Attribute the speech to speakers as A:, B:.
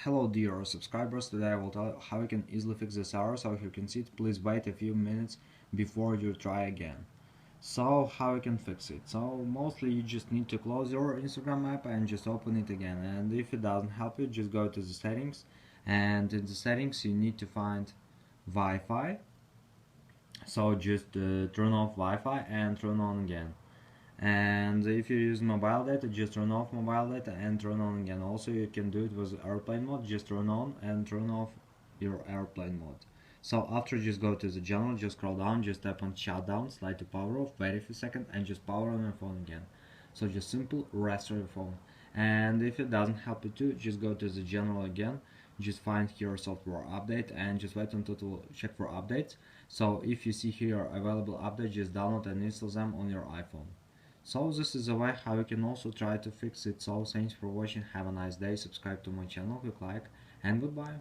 A: Hello dear subscribers, today I will tell you how you can easily fix this error. So if you can see it, please wait a few minutes before you try again. So how you can fix it? So mostly you just need to close your Instagram app and just open it again, and if it doesn't help you, just go to the settings, and in the settings you need to find Wi-Fi. So just turn off Wi-Fi and turn on again. And if you use mobile data, just turn off mobile data and turn on again. Also you can do it with airplane mode, just turn on and turn off your airplane mode. So after, just go to the general, just scroll down, just tap on shutdown, slide to power off, wait a few seconds and just power on your phone again. So just simple restore your phone. And if it doesn't help you too, just go to the general again, just find here software update and just wait until to check for updates. So if you see here available update, just download and install them on your iPhone. So this is a way how you can also try to fix it. So thanks for watching, have a nice day, subscribe to my channel, click like, and goodbye.